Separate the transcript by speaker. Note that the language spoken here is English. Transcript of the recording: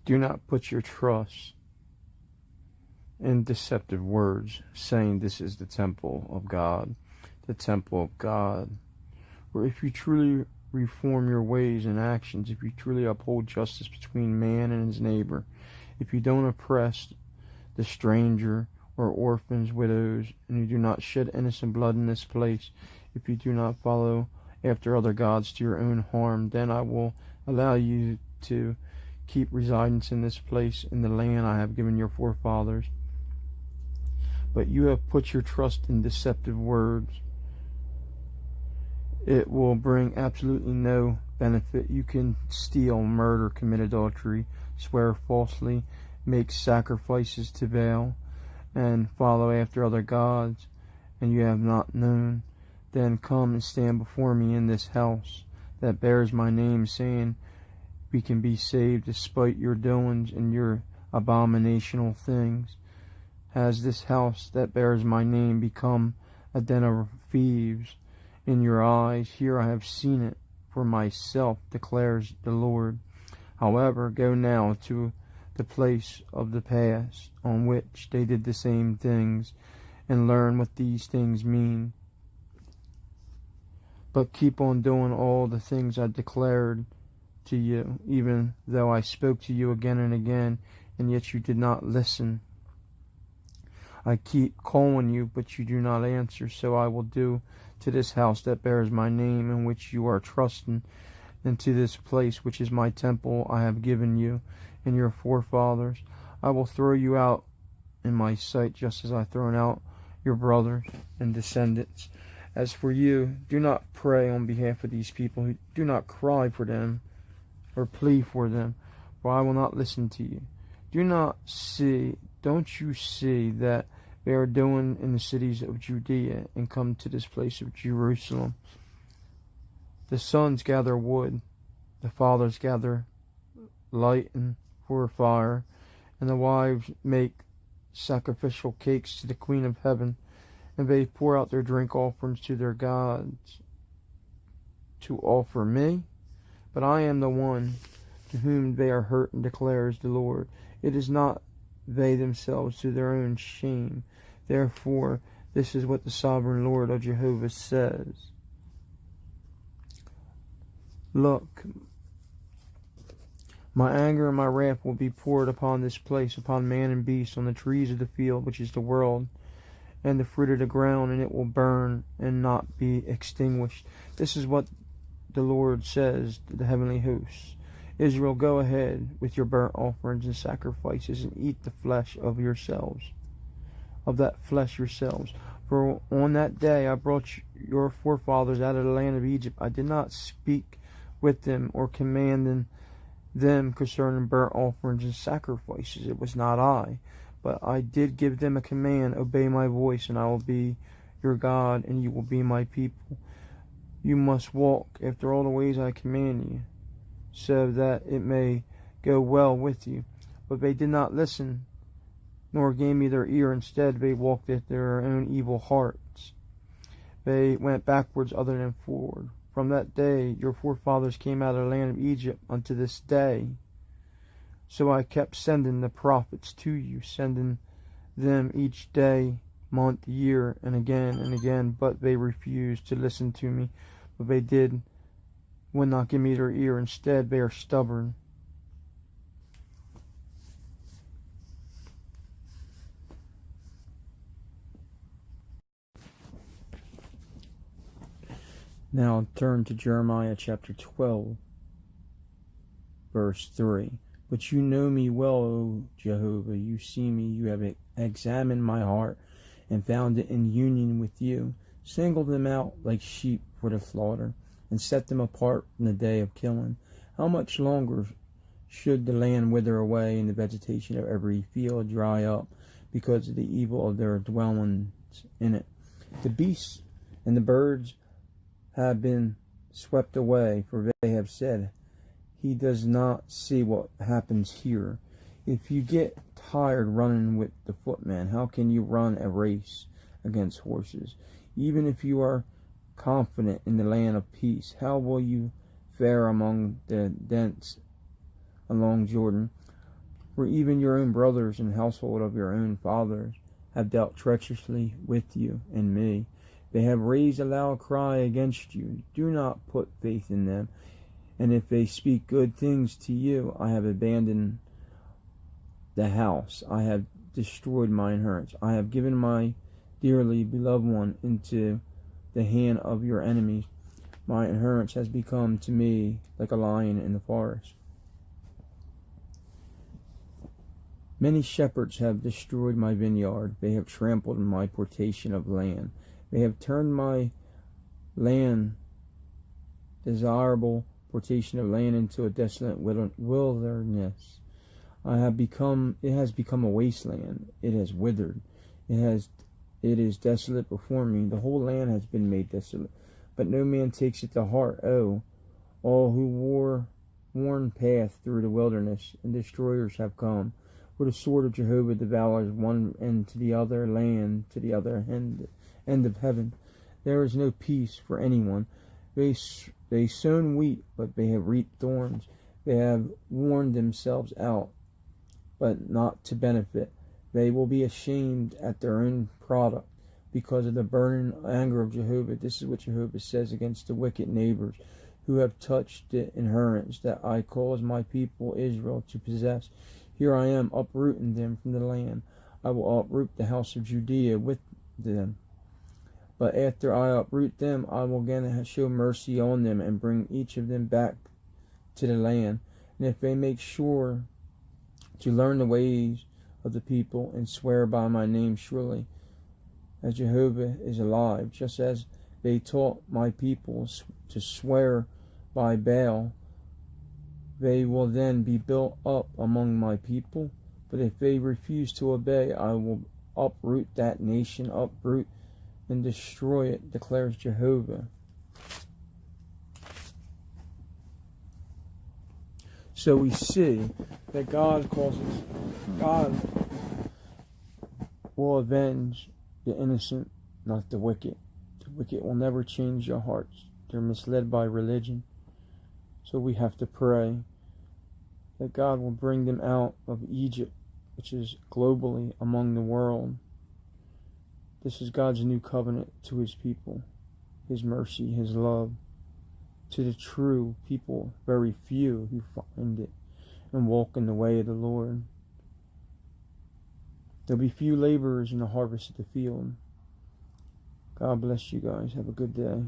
Speaker 1: Do not put your trust in deceptive words, saying this is the temple of God, the temple of God. For if you truly reform your ways and actions, if you truly uphold justice between man and his neighbor, if you don't oppress the stranger or orphans, widows, and you do not shed innocent blood in this place, if you do not follow after other gods to your own harm, then I will allow you to keep residence in this place, in the land I have given your forefathers. But you have put your trust in deceptive words. It will bring absolutely no benefit. You can steal, murder, commit adultery, swear falsely, make sacrifices to Baal, and follow after other gods, and you have not known. Then come and stand before me in this house that bears my name, saying, we can be saved despite your doings and your abominational things. Has this house that bears my name become a den of thieves in your eyes? Here I have seen it for myself, declares the Lord. However, go now to the place of the past on which they did the same things, and learn what these things mean. But keep on doing all the things I declared to you, even though I spoke to you again and again, and yet you did not listen. I keep calling you, but you do not answer, so I will do to this house that bears my name, in which you are trusting, and to this place which is my temple I have given you and your forefathers. I will throw you out in my sight, just as I thrown out your brothers and descendants. As for you, do not pray on behalf of these people. Do not cry for them or plead for them, for I will not listen to you. Don't you see that they are doing in the cities of Judea, and come to this place of Jerusalem? The sons gather wood, the fathers gather light and for fire, and the wives make sacrificial cakes to the Queen of Heaven, and they pour out their drink offerings to their gods to offer me. But I am the one to whom they are hurting, declares the Lord. It is not they themselves, to their own shame. Therefore, this is what the sovereign Lord of Jehovah says. Look, my anger and my wrath will be poured upon this place, upon man and beast, on the trees of the field, which is the world, and the fruit of the ground, and it will burn and not be extinguished. This is what the Lord says to the heavenly hosts. Israel, go ahead with your burnt offerings and sacrifices, and eat the flesh of yourselves, of that flesh yourselves. For on that day I brought your forefathers out of the land of Egypt. I did not speak with them or command them concerning burnt offerings and sacrifices. It was not I, but I did give them a command: obey my voice, and I will be your God, and you will be my people. You must walk after all the ways I command you, so that it may go well with you. But they did not listen, nor gave me their ear. Instead, they walked after their own evil hearts. They went backwards other than forward. From that day your forefathers came out of the land of Egypt unto this day. So I kept sending the prophets to you, sending them each day, month, year, and again, but they refused to listen to me. But they would not give me their ear. Instead, they are stubborn. Now turn to Jeremiah chapter 12, verse 3. But you know me well, O Jehovah. You see me. You have examined my heart and found it in union with you. Single them out like sheep for the slaughter, and set them apart in the day of killing. How much longer should the land wither away, and the vegetation of every field dry up, because of the evil of their dwellings in it? The beasts and the birds have been swept away, for they have said, he does not see what happens here. If you get tired running with the footman, how can you run a race against horses? Even if you are confident in the land of peace, how will you fare among the dents along Jordan? For even your own brothers and household of your own fathers have dealt treacherously with you and me. They have raised a loud cry against you. Do not put faith in them. And if they speak good things to you, I have abandoned the house. I have destroyed my inheritance. I have given my dearly beloved one into the hand of your enemies. My inheritance has become to me like a lion in the forest. Many shepherds have destroyed my vineyard. They have trampled my portion of land. They have turned my land, desirable portion of land, into a desolate wilderness. It has become a wasteland. It has withered. It is desolate before me. The whole land has been made desolate, but no man takes it to heart. Oh, all who worn path through the wilderness, and destroyers have come. For the sword of Jehovah devours one end to the other land, to the other end of heaven. There is no peace for anyone. They sown wheat, but they have reaped thorns. They have worn themselves out, but not to benefit. They will be ashamed at their own product because of the burning anger of Jehovah. This is what Jehovah says against the wicked neighbors who have touched the inheritance that I cause my people Israel to possess. Here I am uprooting them from the land. I will uproot the house of Judea with them. But after I uproot them, I will again show mercy on them and bring each of them back to the land. And if they make sure to learn the ways of the people and swear by my name, surely as Jehovah is alive, just as they taught my people to swear by Baal, they will then be built up among my people. But if they refuse to obey, I will uproot that nation, uproot and destroy it, declares Jehovah. So we see that God will avenge the innocent, not the wicked. The wicked will never change their hearts. They're misled by religion. So we have to pray that God will bring them out of Egypt, which is globally among the world. This is God's new covenant to his people, his mercy, his love. To the true people, very few who find it and walk in the way of the Lord. There'll be few laborers in the harvest of the field. God bless you guys. Have a good day.